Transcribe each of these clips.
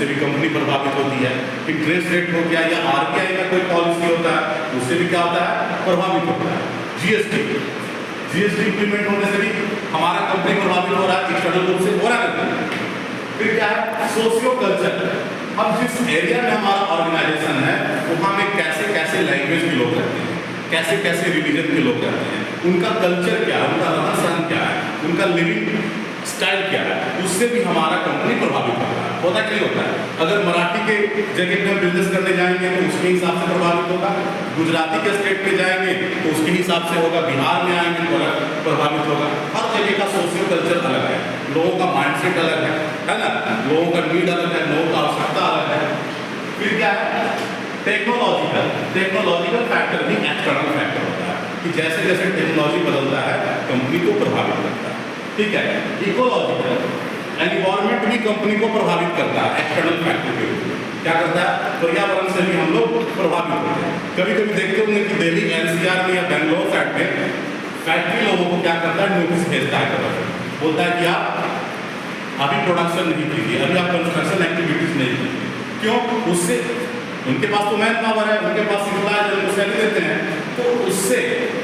उससे भी कंपनी प्रभावित होती है। इंटरेस्ट रेट हो गया या आरबीआई का कोई पॉलिसी होता है, उससे भी क्या होता है, प्रभावित होता है। जीएसटी इंप्लीमेंट होने से भी हमारा कंपनी प्रभावित हो रहा है, एक्सटर्नल रूप से हो रहा है। फिर क्या है, सोशियो कल्चर। हम जिस एरिया में हमारा ऑर्गेनाइजेशन है वहाँ में कैसे कैसे लैंग्वेज के लोग रहते हैं, कैसे कैसे रिलीजन के लोग रहते हैं, उनका कल्चर क्या है, उनका रहन सहन क्या है, उनका लिविंग स्टाइल क्या है, उससे भी हमारा कंपनी प्रभावित होता है कि नहीं होता है। अगर मराठी के जगह पे हम बिजनेस करने जाएंगे तो उसके हिसाब से प्रभावित होगा, गुजराती के स्टेट पे जाएंगे तो उसके हिसाब से होगा, बिहार में आएंगे तो प्रभावित होगा। हर जगह का सोशियो कल्चर अलग है, लोगों का माइंडसेट अलग है ना, लोगों का नीड अलग है, लोगों का आवश्यकता अलग है। फिर क्या है, टेक्नोलॉजिकल फैक्टर भी एक्सटर्नल फैक्टर होता है कि जैसे जैसे टेक्नोलॉजी बदलता है कंपनी को प्रभावित करता है। ठीक है, इकोलॉजिकल एनवायरनमेंट भी कंपनी को प्रभावित करता है एक्सटर्नल फैक्टर के रूप में। क्या करता है, पर्यावरण से भी हम लोग प्रभावित होते हैं। कभी कभी देखते होंगे कि दिल्ली एनसीआर में या बेंगलोर साइड में फैक्ट्री लोगों को क्या करता है, नोटिस भेजता है, बोलता है कि आप अभी प्रोडक्शन नहीं कीजिए, अभी आप कंस्ट्रक्शन एक्टिविटीज नहीं कीजिए। क्यों, उससे उनके पास तो मैन पावर है, उनके पास एम्प्लॉय उनको सैलरी देते हैं, तो उससे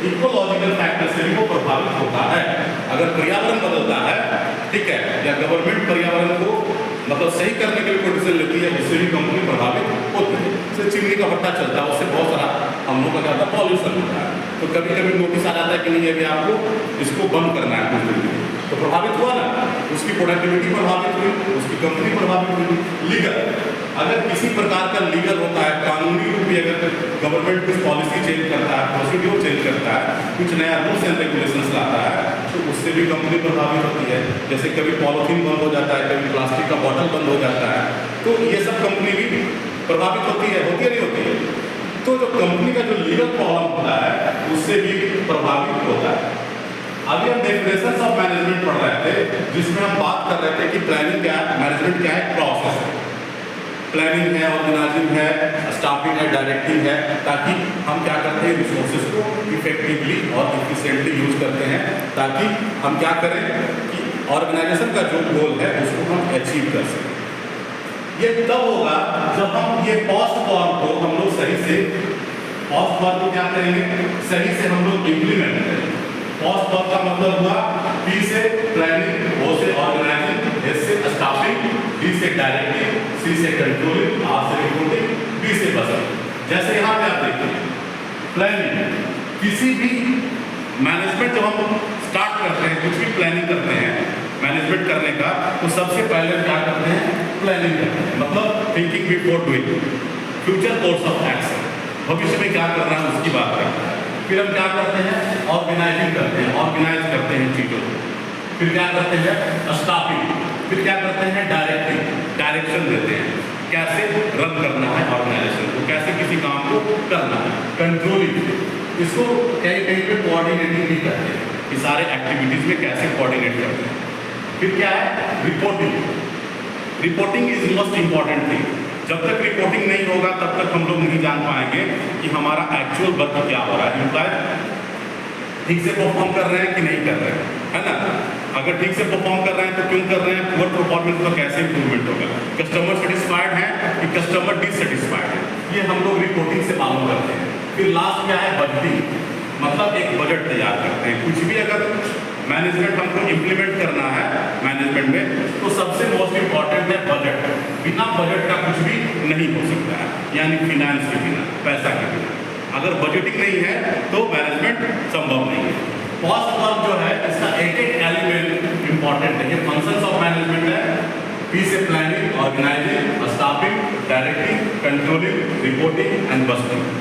इकोलॉजिकल फैक्टर से भी वो प्रभावित होता है। अगर पर्यावरण बदलता है, ठीक है, या गवर्नमेंट पर्यावरण को मतलब सही करने के लिए कोई डिसीजन लेती है, उससे भी कंपनी प्रभावित होती है। उससे चिमनी का भट्टा चलता है, उससे बहुत सारा हम लोग का क्या होता है, पॉल्यूशन होता है। तो कभी कभी नोटिस आ जाता है कि नहीं अभी आपको इसको बंद करना है कुछ दिन के लिए, तो प्रभावित हुआ ना, उसकी प्रोडक्टिविटी प्रभावित हुई, उसकी कंपनी प्रभावित हुई। लीगल, अगर किसी प्रकार का लीगल होता है, कानूनी रूप में अगर गवर्नमेंट कुछ पॉलिसी चेंज करता है, प्रोसीड्यूर चेंज करता है, कुछ नया रूल्स एंड रेगुलेशंस लाता है, तो उससे भी कंपनी प्रभावित होती है। जैसे कभी पॉलिथीन बंद हो जाता है, कभी प्लास्टिक का बॉटल बंद हो जाता है, तो ये सब कंपनी भी प्रभावित होती है नहीं होती है। तो जो कंपनी का जो लीगल प्रॉब्लम होता है उससे भी प्रभावित होता है। अभी हम डेफिनेशंस ऑफ मैनेजमेंट पढ़ रहे थे, जिसमें हम बात कर रहे थे कि प्लानिंग क्या है, मैनेजमेंट क्या है, प्रोसेस है। प्लानिंग है, ऑर्गेनाइजिंग है, स्टाफिंग है, डायरेक्टिंग है, ताकि हम क्या करते हैं, रिसोर्सेज को इफेक्टिवली और इफिशिएंटली यूज करते हैं, ताकि हम क्या करें कि ऑर्गेनाइजेशन का जो गोल है उसको हम अचीव कर सकें। ये तब होगा जब हम ये कॉस्ट फॉर्म को हम लोग सही से, कॉस्ट फॉर्म को क्या करेंगे, सही से हम लोग इम्प्लीमेंट करेंगे। कॉस्ट फॉर्म का मतलब हुआ पी से प्लानिंग, ओ से ऑर्गेनाइजिंग, एस से स्टाफिंग, डी से डायरेक्टिंग, सी से कंट्रोलिंग, आर से रिपोर्टिंग, बी से बजट। जैसे यहाँ पे आप देखिए प्लानिंग, किसी भी मैनेजमेंट जब हम स्टार्ट करते हैं, कुछ भी प्लानिंग करते हैं मैनेजमेंट करने का, तो सबसे पहले क्या करते हैं, प्लानिंग करते हैं, मतलब thinking before doing, future course of action, भविष्य में क्या करना है उसकी बात करते हैं। फिर हम क्या करते हैं, ऑर्गेनाइजिंग करते हैं, ऑर्गेनाइज करते हैं चीजों को। फिर क्या करते हैं, स्टाफिंग। फिर क्या करते हैं, डायरेक्टिंग, डायरेक्शन देते हैं, कैसे रन करना है ऑर्गेनाइजेशन को, कैसे किसी काम को करना है। कंट्रोलिंग, इसको कहीं कहीं पे कोऑर्डिनेटिंग भी करते हैं कि सारे एक्टिविटीज में कैसे कोऑर्डिनेट करते हैं। फिर क्या है, reporting. Reporting is most important thing. जब तक रिपोर्टिंग नहीं होगा तब तक हम लोग नहीं जान पाएंगे कि हमारा एक्चुअल वर्क क्या हो रहा है, एम्प्लॉय ठीक से परफॉर्म कर रहे हैं कि नहीं कर रहे हैं, है ना। अगर ठीक से परफॉर्म कर रहे हैं तो क्यों कर रहे हैं, पुअर परफॉर्मेंस का कैसे इंप्रूवमेंट होगा, कस्टमर सेटिस्फाइड है कि कस्टमर डिससेटिस्फाइड है, ये हम लोग रिपोर्टिंग से मालूम करते हैं। फिर लास्ट क्या है, बजटिंग, मतलब एक बजट तैयार करते हैं। कुछ भी अगर मैनेजमेंट हमको इम्प्लीमेंट करना है मैनेजमेंट में, तो सबसे मोस्ट इंपॉर्टेंट है बजट। बिना बजट का कुछ भी नहीं हो सकता है, यानी फिनेंस के बिना, पैसा के बिना। अगर बजटिंग नहीं है तो मैनेजमेंट संभव नहीं है। कॉस्ट फॉर्म जो है इसका एक एक एलिमेंट इंपॉर्टेंट है। ये फंक्शंस ऑफ मैनेजमेंट है, पी से planning, organizing, staffing, directing, controlling, reporting and budgeting.